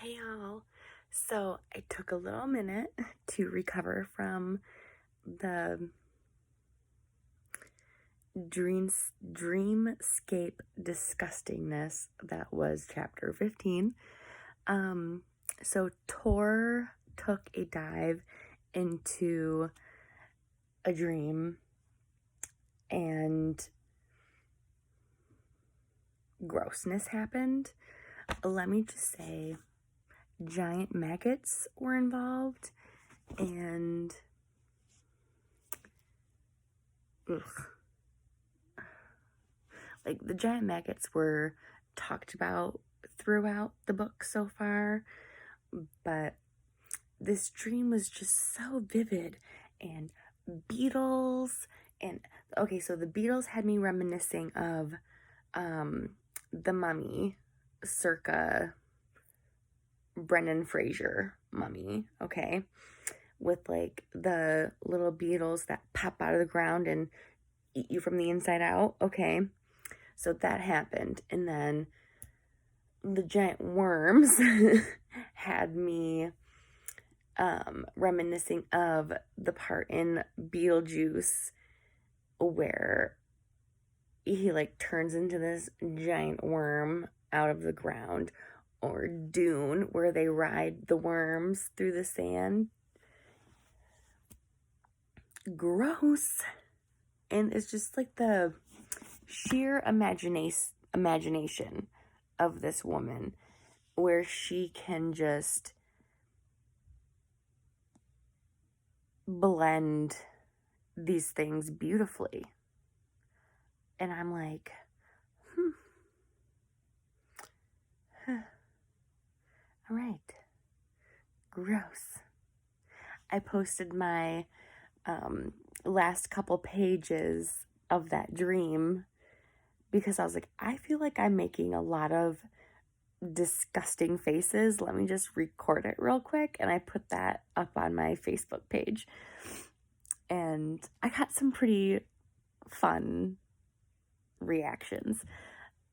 Hey y'all. So I took a little minute to recover from the dreamscape disgustingness that was chapter 15. So Tor took a dive into a dream and grossness happened. Let me just say, giant maggots were involved, and like the giant maggots were talked about throughout the book so far, but this dream was just so vivid. And beetles, and okay, so the beetles had me reminiscing of the Mummy, circa Brendan Fraser Mummy, okay, with like the little beetles that pop out of the ground and eat you from the inside out. Okay, so that happened. And then the giant worms had me reminiscing of the part in Beetlejuice where he like turns into this giant worm out of the ground, or Dune where they ride the worms through the sand. Gross. And it's just like the sheer imagination of this woman, where she can just blend these things beautifully. And I'm like, all right, gross. I posted my last couple pages of that dream because I was like, I feel like I'm making a lot of disgusting faces. Let me just record it real quick. And I put that up on my Facebook page. And I got some pretty fun reactions.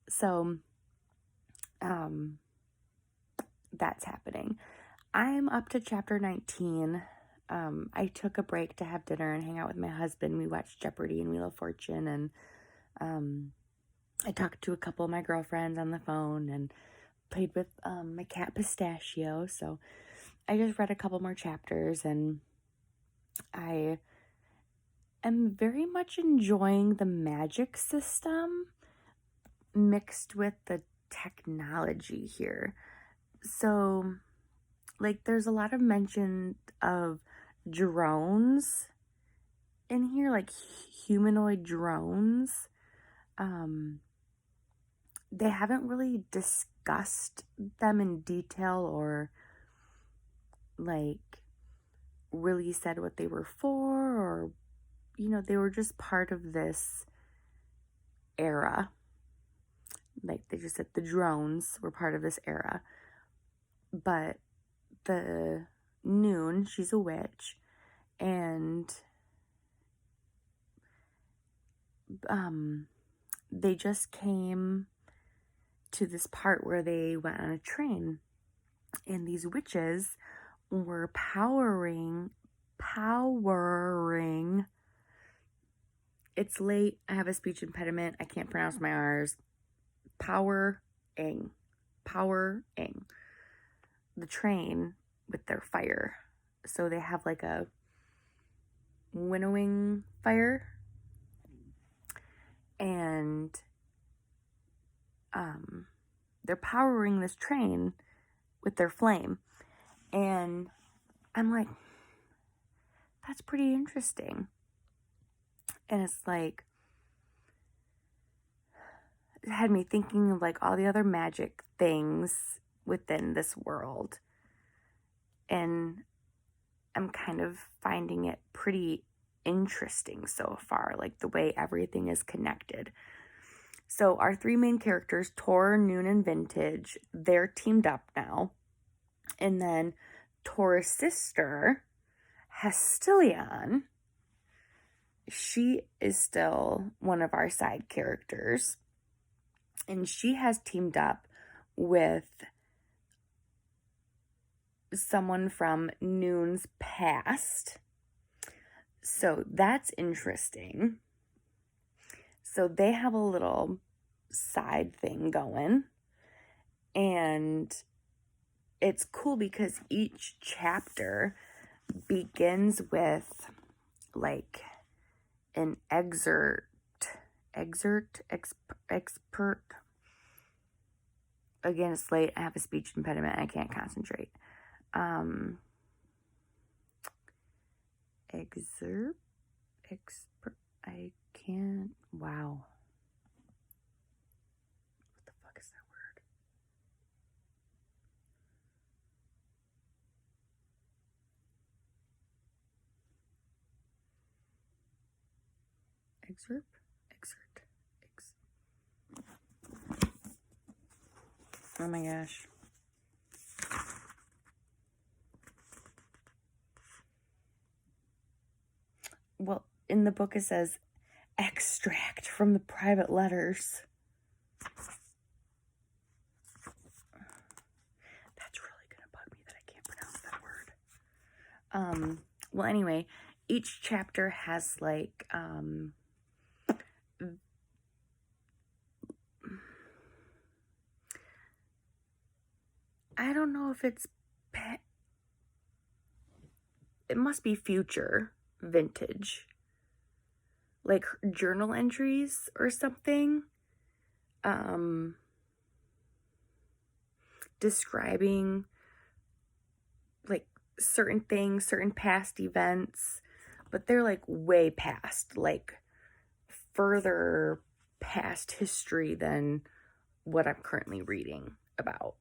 So, that's happening. I'm up to chapter 19. I took a break to have dinner and hang out with my husband. We watched Jeopardy and Wheel of Fortune, and I talked to a couple of my girlfriends on the phone and played with my cat Pistachio. So I just read a couple more chapters, and I am very much enjoying the magic system mixed with the technology here. So, like, there's a lot of mention of drones in here, like humanoid drones. They haven't really discussed them in detail or like really said what they were for, or they were just part of this era. Like, they just said the drones were part of this era. But the Noon, she's a witch, and they just came to this part where they went on a train, and these witches were powering. It's late. I have a speech impediment. I can't pronounce my R's. Powering the train with their fire. So they have like a winnowing fire, and they're powering this train with their flame. And I'm like, that's pretty interesting. And it's like, it had me thinking of like all the other magic things within this world. And I'm kind of finding it pretty interesting so far, like the way everything is connected. So our three main characters, Tor, Noon, and Vintage, they're teamed up now. And then Tor's sister, Hestilion, she is still one of our side characters. And she has teamed up with someone from Noon's past. So that's interesting. So they have a little side thing going. And it's cool because each chapter begins with like an expert. Again, it's late. I have a speech impediment. I can't concentrate. I can't. Wow. What the fuck is that word? Excerpt. Oh my gosh. Well, in the book it says extract from the private letters. That's really gonna bug me that I can't pronounce that word. Well, anyway, each chapter has like I don't know if it must be future vintage, like journal entries or something, describing like certain things, certain past events, but they're like way past, like further past history than what I'm currently reading about.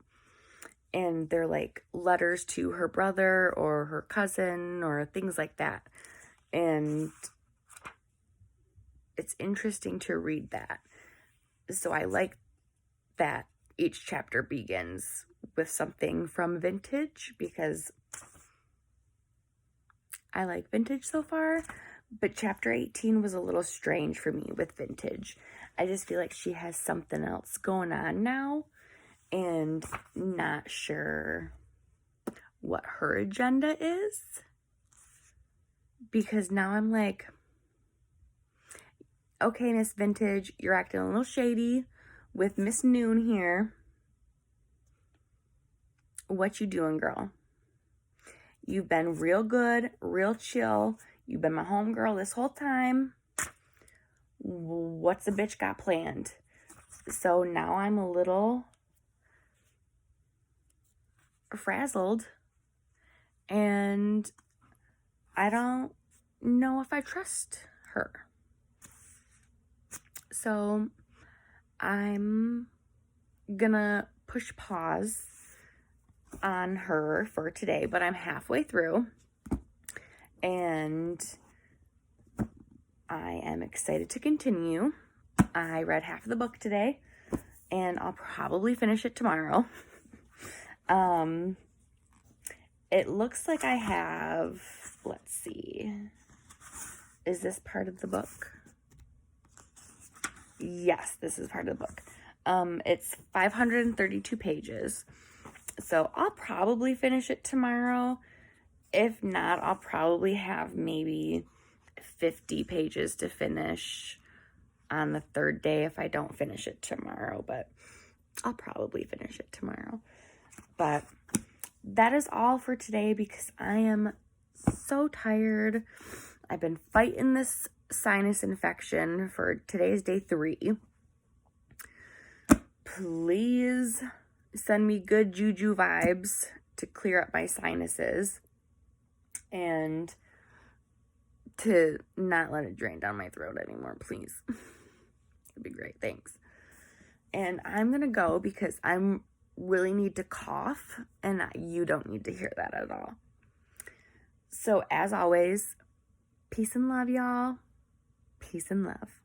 And they're like letters to her brother or her cousin or things like that. And it's interesting to read that. So I like that each chapter begins with something from vintage because I like vintage so far. But chapter 18 was a little strange for me with vintage. I just feel like she has something else going on now and not sure what her agenda is. Because now I'm like, okay, Miss Vintage, you're acting a little shady with Miss Noon here. What you doing, girl? You've been real good, real chill. You've been my homegirl this whole time. What's the bitch got planned? So now I'm a little frazzled and I don't know if I trust her. So I'm gonna push pause on her for today, but I'm halfway through and I am excited to continue. I read half of the book today and I'll probably finish it tomorrow. It looks like I have, let's see, is this part of the book? Yes, this is part of the book. It's 532 pages. So I'll probably finish it tomorrow. If not, I'll probably have maybe 50 pages to finish on the third day if I don't finish it tomorrow. But I'll probably finish it tomorrow. But that is all for today because I am so tired. I've been fighting this sinus infection for today's day 3. Please send me good juju vibes to clear up my sinuses and to not let it drain down my throat anymore, please. It'd be great. Thanks. And I'm gonna go because I'm really need to cough and you don't need to hear that at all. So as always, peace and love, y'all. Peace and love.